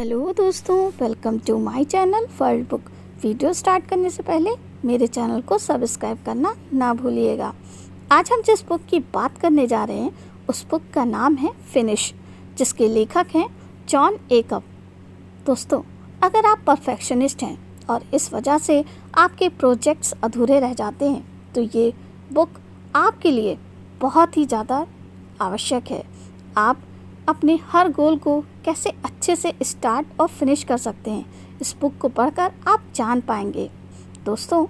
Hello दोस्तों, welcome to my channel world book. Video start करने से पहले मेरे चैनल को सब्सक्राइब करना ना भूलिएगा। आज हम जिस बुक की बात करने जा रहे हैं उस बुक का नाम है फिनिश, जिसके लेखक हैं जॉन एकअप। दोस्तों, अगर आप परफेक्शनिस्ट हैं और इस वजह से आपके प्रोजेक्ट्स अधूरे रह जाते हैं तो ये बुक आपके लिए बहुत ही ज़्यादा आवश्यक है। आप अपने हर गोल को कैसे अच्छे से स्टार्ट और फिनिश कर सकते हैं, इस बुक को पढ़कर आप जान पाएंगे। दोस्तों,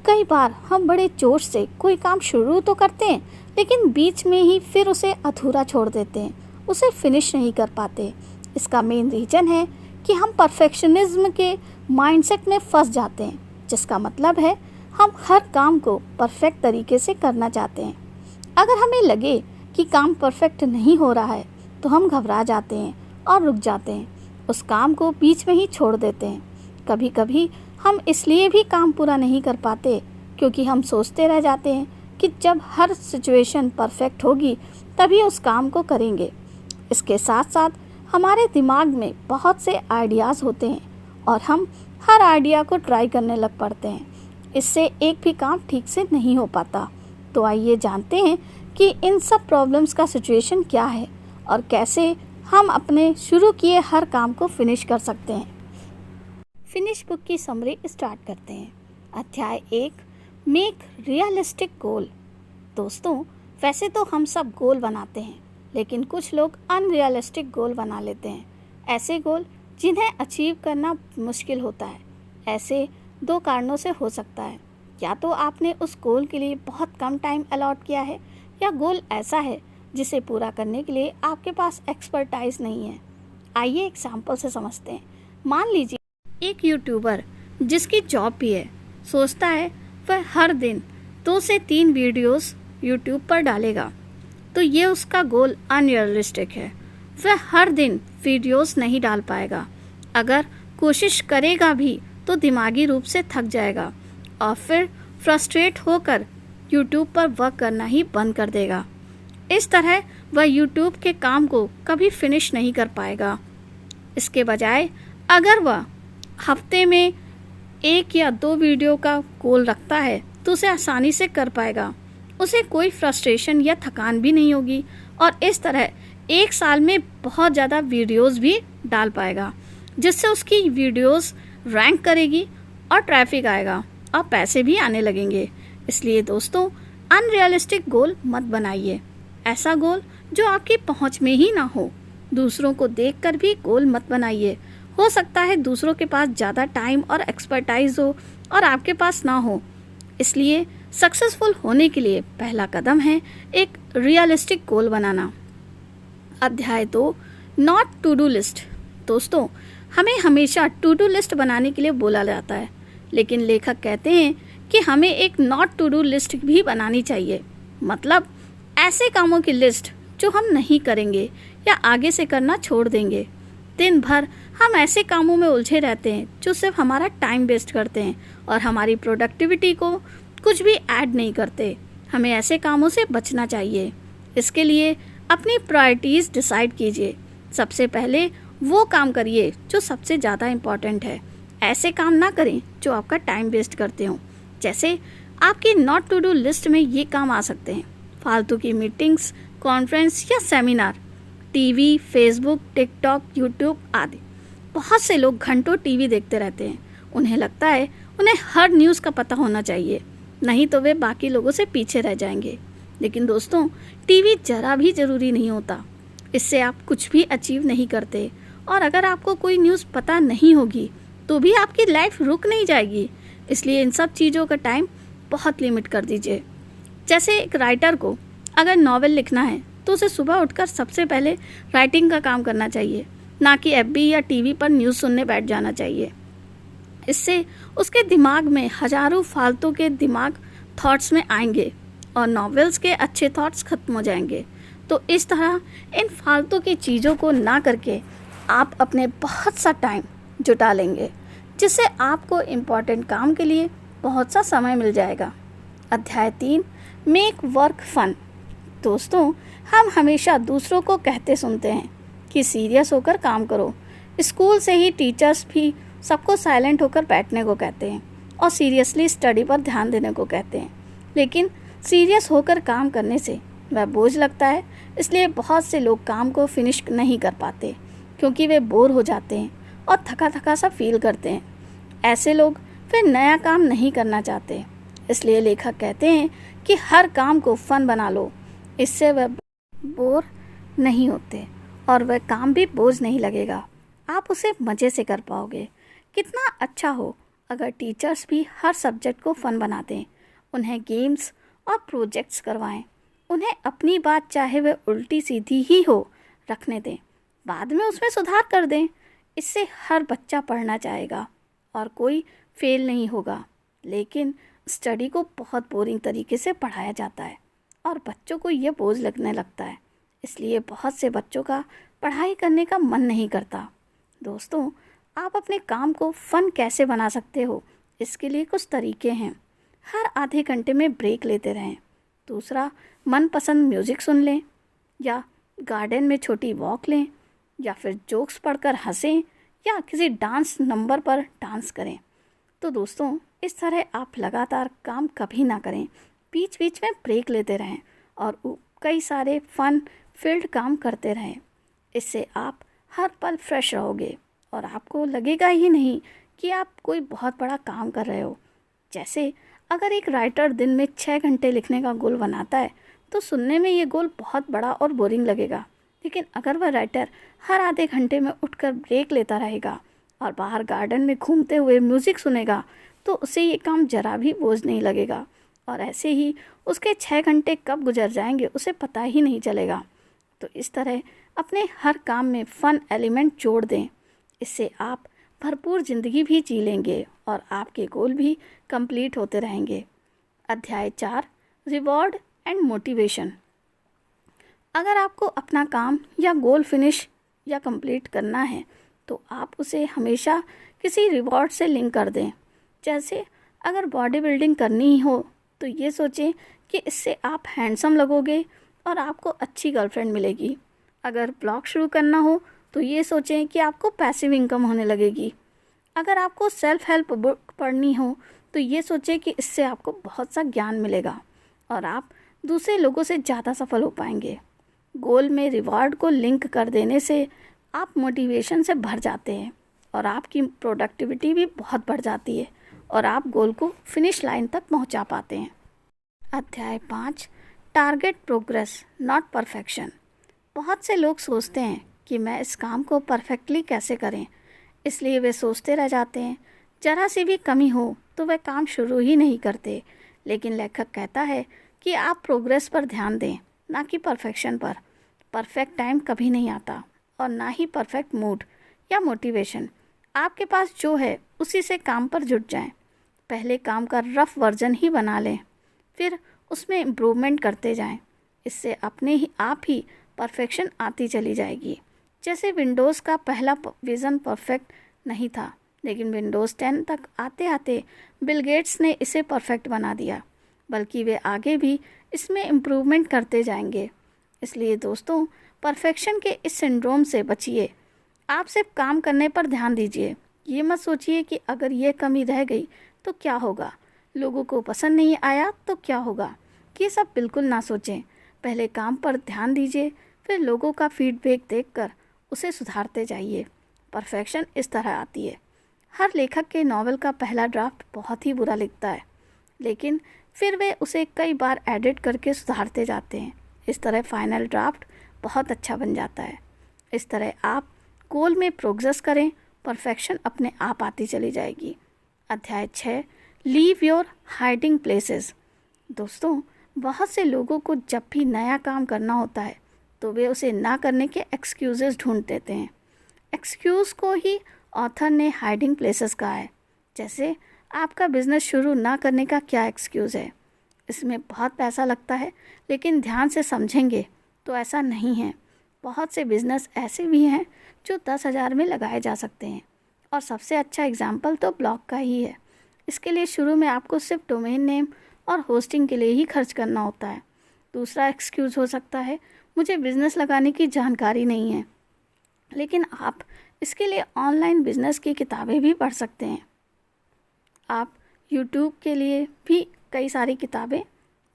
कई बार हम बड़े जोश से कोई काम शुरू तो करते हैं, लेकिन बीच में ही फिर उसे अधूरा छोड़ देते हैं, उसे फिनिश नहीं कर पाते। इसका मेन रीज़न है कि हम परफेक्शनिज्म के माइंडसेट में फंस जाते हैं, जिसका मतलब है हम हर काम को परफेक्ट तरीके से करना चाहते हैं। अगर हमें लगे कि काम परफेक्ट नहीं हो रहा है तो हम घबरा जाते हैं और रुक जाते हैं, उस काम को बीच में ही छोड़ देते हैं। कभी कभी हम इसलिए भी काम पूरा नहीं कर पाते क्योंकि हम सोचते रह जाते हैं कि जब हर सिचुएशन परफेक्ट होगी तभी उस काम को करेंगे। इसके साथ साथ हमारे दिमाग में बहुत से आइडियाज़ होते हैं और हम हर आइडिया को ट्राई करने लग पड़ते हैं। इससे एक भी काम ठीक से नहीं हो पाता। तो आइए जानते हैं कि इन सब प्रॉब्लम्स का सिचुएशन क्या है और कैसे हम अपने शुरू किए हर काम को फिनिश कर सकते हैं। फिनिश बुक की समरी स्टार्ट करते हैं। अध्याय 1, मेक रियलिस्टिक गोल। दोस्तों, वैसे तो हम सब गोल बनाते हैं, लेकिन कुछ लोग अनरियलिस्टिक गोल बना लेते हैं। ऐसे गोल जिन्हें अचीव करना मुश्किल होता है। ऐसे दो कारणों से हो सकता है, या तो आपने उस गोल के लिए बहुत कम टाइम अलॉट किया है, या गोल ऐसा है जिसे पूरा करने के लिए आपके पास एक्सपर्टाइज नहीं है। आइए एग्जाम्पल से समझते हैं। मान लीजिए एक यूट्यूबर जिसकी जॉब भी है, सोचता है वह हर दिन 2 से 3 वीडियोस यूट्यूब पर डालेगा, तो ये उसका गोल अनरियलिस्टिक है। वह हर दिन वीडियोस नहीं डाल पाएगा। अगर कोशिश करेगा भी तो दिमागी रूप से थक जाएगा और फिर फ्रस्ट्रेट होकर यूट्यूब पर वर्क करना ही बंद कर देगा। इस तरह वह यूट्यूब के काम को कभी फिनिश नहीं कर पाएगा। इसके बजाय अगर वह हफ्ते में 1 या 2 वीडियो का गोल रखता है तो उसे आसानी से कर पाएगा। उसे कोई फ्रस्ट्रेशन या थकान भी नहीं होगी और इस तरह 1 साल में बहुत ज़्यादा वीडियोस भी डाल पाएगा, जिससे उसकी वीडियोस रैंक करेगी और ट्रैफिक आएगा और पैसे भी आने लगेंगे। इसलिए दोस्तों, अनरियलिस्टिक गोल मत बनाइए। ऐसा गोल जो आपकी पहुंच में ही ना हो। दूसरों को देखकर भी गोल मत बनाइए। हो सकता है दूसरों के पास ज़्यादा टाइम और एक्सपर्टाइज हो और आपके पास ना हो। इसलिए सक्सेसफुल होने के लिए पहला कदम है एक रियलिस्टिक गोल बनाना। अध्याय 2, नॉट टू डू लिस्ट। दोस्तों, हमें हमेशा टू डू लिस्ट बनाने के लिए बोला जाता है, लेकिन लेखक कहते हैं कि हमें एक नॉट टू डू लिस्ट भी बनानी चाहिए। मतलब ऐसे कामों की लिस्ट जो हम नहीं करेंगे या आगे से करना छोड़ देंगे। दिन भर हम ऐसे कामों में उलझे रहते हैं जो सिर्फ हमारा टाइम वेस्ट करते हैं और हमारी प्रोडक्टिविटी को कुछ भी ऐड नहीं करते। हमें ऐसे कामों से बचना चाहिए। इसके लिए अपनी प्रायोरिटीज़ डिसाइड कीजिए। सबसे पहले वो काम करिए जो सबसे ज़्यादा इम्पॉर्टेंट है। ऐसे काम ना करें जो आपका टाइम वेस्ट करते हों। जैसे आपकी नॉट टू डू लिस्ट में ये काम आ सकते हैं: फालतू की मीटिंग्स, कॉन्फ्रेंस या seminar, TV, Facebook, TikTok, YouTube आदि। बहुत से लोग घंटों टीवी देखते रहते हैं। उन्हें लगता है उन्हें हर न्यूज़ का पता होना चाहिए, नहीं तो वे बाकी लोगों से पीछे रह जाएंगे। लेकिन दोस्तों, टीवी जरा भी ज़रूरी नहीं होता। इससे आप कुछ भी अचीव नहीं करते। और अगर आपको कोई न्यूज़ पता नहीं होगी तो भी आपकी लाइफ रुक नहीं जाएगी। इसलिए इन सब चीज़ों का टाइम बहुत लिमिट कर दीजिए। जैसे एक राइटर को अगर नॉवेल लिखना है तो उसे सुबह उठकर सबसे पहले राइटिंग का काम करना चाहिए, ना कि एफबी या टीवी पर न्यूज़ सुनने बैठ जाना चाहिए। इससे उसके दिमाग में हजारों फालतू के दिमाग थॉट्स में आएंगे और नॉवेल्स के अच्छे थॉट्स खत्म हो जाएंगे। तो इस तरह इन फालतू की चीज़ों को ना करके आप अपने बहुत सा टाइम जुटा लेंगे, जिससे आपको इम्पॉर्टेंट काम के लिए बहुत सा समय मिल जाएगा। अध्याय 3, मेक वर्क फन। दोस्तों, हम हमेशा दूसरों को कहते सुनते हैं कि सीरियस होकर काम करो, स्कूल से ही टीचर्स भी सबको साइलेंट होकर बैठने को कहते हैं और सीरियसली स्टडी पर ध्यान देने को कहते हैं, लेकिन सीरियस होकर काम करने से वह बोझ लगता है। इसलिए बहुत से लोग काम को फिनिश नहीं कर पाते क्योंकि वे बोर हो जाते हैं और थका थका सा फील करते हैं। ऐसे लोग फिर नया काम नहीं करना चाहते। इसलिए लेखक कहते हैं कि हर काम को फन बना लो, इससे वह बोर नहीं होते और वह काम भी बोझ नहीं लगेगा। आप उसे मज़े से कर पाओगे। कितना अच्छा हो अगर टीचर्स भी हर सब्जेक्ट को फ़न बना दें, उन्हें गेम्स और प्रोजेक्ट्स करवाएं, उन्हें अपनी बात चाहे वह उल्टी सीधी ही हो रखने दें, बाद में उसमें सुधार कर दें। इससे हर बच्चा पढ़ना चाहेगा और कोई फेल नहीं होगा। लेकिन स्टडी को बहुत बोरिंग तरीके से पढ़ाया जाता है और बच्चों को ये बोझ लगने लगता है। इसलिए बहुत से बच्चों का पढ़ाई करने का मन नहीं करता। दोस्तों, आप अपने काम को फ़न कैसे बना सकते हो, इसके लिए कुछ तरीके हैं। हर आधे घंटे में ब्रेक लेते रहें। दूसरा, मनपसंद म्यूज़िक सुन लें या गार्डन में छोटी वॉक लें या फिर जोक्स पढ़कर हंसें या किसी डांस नंबर पर डांस करें। तो दोस्तों, इस तरह आप लगातार काम कभी ना करें, बीच बीच में ब्रेक लेते रहें और कई सारे फ़न फील्ड काम करते रहें। इससे आप हर पल फ्रेश रहोगे और आपको लगेगा ही नहीं कि आप कोई बहुत बड़ा काम कर रहे हो। जैसे अगर एक राइटर दिन में 6 घंटे लिखने का गोल बनाता है तो सुनने में ये गोल बहुत बड़ा और बोरिंग लगेगा। लेकिन अगर वह राइटर हर आधे घंटे में उठकर ब्रेक लेता रहेगा और बाहर गार्डन में घूमते हुए म्यूज़िक सुनेगा तो उसे ये काम ज़रा भी बोझ नहीं लगेगा और ऐसे ही उसके 6 घंटे कब गुजर जाएंगे उसे पता ही नहीं चलेगा। तो इस तरह अपने हर काम में फ़न एलिमेंट जोड़ दें। इससे आप भरपूर ज़िंदगी भी जी लेंगे और आपके गोल भी कंप्लीट होते रहेंगे। अध्याय 4, रिवॉर्ड एंड मोटिवेशन। अगर आपको अपना काम या गोल फिनिश या कंप्लीट करना है तो आप उसे हमेशा किसी रिवॉर्ड से लिंक कर दें। जैसे अगर बॉडी बिल्डिंग करनी ही हो तो ये सोचें कि इससे आप हैंडसम लगोगे और आपको अच्छी गर्लफ्रेंड मिलेगी। अगर ब्लॉग शुरू करना हो तो ये सोचें कि आपको पैसिव इनकम होने लगेगी। अगर आपको सेल्फ हेल्प बुक पढ़नी हो तो ये सोचें कि इससे आपको बहुत सा ज्ञान मिलेगा और आप दूसरे लोगों से ज़्यादा सफल हो पाएंगे। गोल में रिवॉर्ड को लिंक कर देने से आप मोटिवेशन से भर जाते हैं और आपकी प्रोडक्टिविटी भी बहुत बढ़ जाती है और आप गोल को फिनिश लाइन तक पहुंचा पाते हैं। अध्याय 5, टारगेट प्रोग्रेस नॉट परफेक्शन। बहुत से लोग सोचते हैं कि मैं इस काम को परफेक्टली कैसे करें, इसलिए वे सोचते रह जाते हैं। ज़रा सी भी कमी हो तो वे काम शुरू ही नहीं करते। लेकिन लेखक कहता है कि आप प्रोग्रेस पर ध्यान दें, ना कि परफेक्शन पर। परफेक्ट टाइम कभी नहीं आता और ना ही परफेक्ट मूड या मोटिवेशन। आपके पास जो है उसी से काम पर जुट जाएं। पहले काम का रफ वर्जन ही बना लें, फिर उसमें इम्प्रूवमेंट करते जाएं। इससे अपने ही आप ही परफेक्शन आती चली जाएगी। जैसे विंडोज़ का पहला विज़न परफेक्ट नहीं था, लेकिन विंडोज़ 10 तक आते आते बिल गेट्स ने इसे परफेक्ट बना दिया, बल्कि वे आगे भी इसमें इम्प्रूवमेंट करते जाएंगे। इसलिए दोस्तों, परफेक्शन के इस सिंड्रोम से बचिए। आप सिर्फ काम करने पर ध्यान दीजिए। ये मत सोचिए कि अगर ये कमी रह गई तो क्या होगा, लोगों को पसंद नहीं आया तो क्या होगा। ये सब बिल्कुल ना सोचें। पहले काम पर ध्यान दीजिए, फिर लोगों का फीडबैक देखकर उसे सुधारते जाइए। परफेक्शन इस तरह आती है। हर लेखक के नॉवेल का पहला ड्राफ्ट बहुत ही बुरा लिखता है, लेकिन फिर वे उसे कई बार एडिट करके सुधारते जाते हैं। इस तरह फाइनल ड्राफ्ट बहुत अच्छा बन जाता है। इस तरह आप गोल में प्रोग्रेस करें, परफेक्शन अपने आप आती चली जाएगी। अध्याय 6, लीव योर हाइडिंग प्लेसेस। दोस्तों, बहुत से लोगों को जब भी नया काम करना होता है तो वे उसे ना करने के एक्सक्यूज़ेस ढूंढ देते हैं। एक्सक्यूज़ को ही ऑथर ने हाइडिंग प्लेसेस कहा है। जैसे आपका बिजनेस शुरू ना करने का क्या एक्सक्यूज़ है, इसमें बहुत पैसा लगता है, लेकिन ध्यान से समझेंगे तो ऐसा नहीं है। बहुत से बिज़नेस ऐसे भी हैं जो 10,000 में लगाए जा सकते हैं और सबसे अच्छा एग्जाम्पल तो ब्लॉग का ही है। इसके लिए शुरू में आपको सिर्फ डोमेन नेम और होस्टिंग के लिए ही खर्च करना होता है। दूसरा एक्सक्यूज़ हो सकता है, मुझे बिज़नेस लगाने की जानकारी नहीं है। लेकिन आप इसके लिए ऑनलाइन बिजनेस की किताबें भी पढ़ सकते हैं। आप यूट्यूब के लिए भी कई सारी किताबें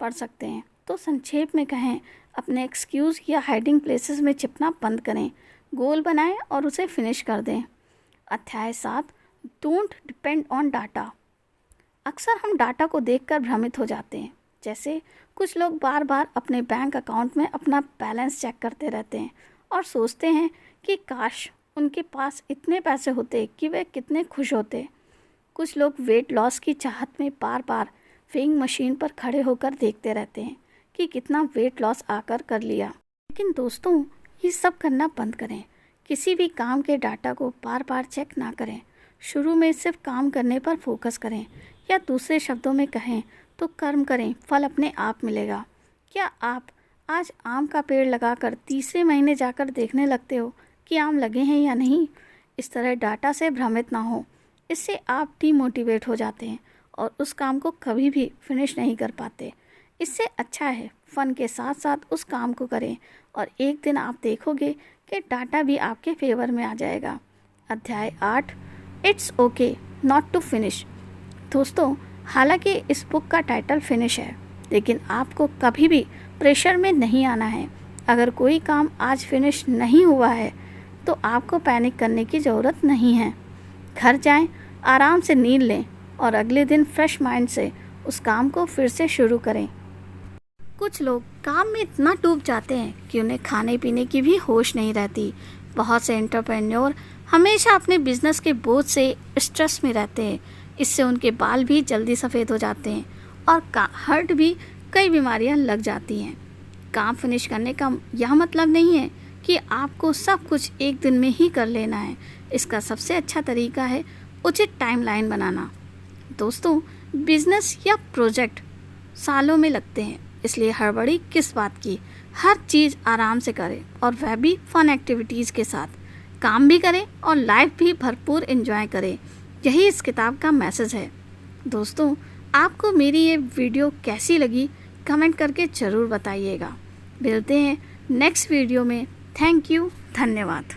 पढ़ सकते हैं। तो संक्षेप में कहें, अपने एक्सक्यूज़ या हाइडिंग प्लेसेस में छिपना बंद करें, गोल बनाएं और उसे फिनिश कर दें। अध्याय 7, डोंट डिपेंड ऑन डाटा। अक्सर हम डाटा को देखकर भ्रमित हो जाते हैं। जैसे कुछ लोग बार बार अपने बैंक अकाउंट में अपना बैलेंस चेक करते रहते हैं और सोचते हैं कि काश उनके पास इतने पैसे होते कि वे कितने खुश होते। कुछ लोग वेट लॉस की चाहत में बार बार वेइंग मशीन पर खड़े होकर देखते रहते हैं कि कितना वेट लॉस आकर कर लिया। लेकिन दोस्तों, ये सब करना बंद करें। किसी भी काम के डाटा को बार बार चेक ना करें। शुरू में सिर्फ काम करने पर फोकस करें, या दूसरे शब्दों में कहें तो कर्म करें, फल अपने आप मिलेगा। क्या आप आज आम का पेड़ लगाकर तीसरे महीने जाकर देखने लगते हो कि आम लगे हैं या नहीं? इस तरह डाटा से भ्रमित ना हो, इससे आप डीमोटिवेट हो जाते हैं और उस काम को कभी भी फिनिश नहीं कर पाते। इससे अच्छा है फन के साथ साथ उस काम को करें और एक दिन आप देखोगे कि डाटा भी आपके फेवर में आ जाएगा। अध्याय 8, it's okay not to finish. दोस्तों, हालांकि इस बुक का टाइटल फिनिश है, लेकिन आपको कभी भी प्रेशर में नहीं आना है। अगर कोई काम आज फिनिश नहीं हुआ है तो आपको पैनिक करने की ज़रूरत नहीं है। घर जाएं, आराम से नींद लें और अगले दिन फ्रेश माइंड से उस काम को फिर से शुरू करें। कुछ लोग काम में इतना डूब जाते हैं कि उन्हें खाने पीने की भी होश नहीं रहती। बहुत से एंटरप्रेन्योर हमेशा अपने बिजनेस के बोझ से स्ट्रेस में रहते हैं। इससे उनके बाल भी जल्दी सफ़ेद हो जाते हैं और हार्ट भी कई बीमारियां लग जाती हैं। काम फिनिश करने का यह मतलब नहीं है कि आपको सब कुछ एक दिन में ही कर लेना है। इसका सबसे अच्छा तरीका है उचित टाइमलाइन बनाना। दोस्तों, बिजनेस या प्रोजेक्ट सालों में लगते हैं, इसलिए हड़बड़ी किस बात की। हर चीज़ आराम से करें और वह भी फन एक्टिविटीज़ के साथ। काम भी करें और लाइफ भी भरपूर एंजॉय करें। यही इस किताब का मैसेज है। दोस्तों, आपको मेरी ये वीडियो कैसी लगी कमेंट करके ज़रूर बताइएगा। मिलते हैं नेक्स्ट वीडियो में। थैंक यू, धन्यवाद।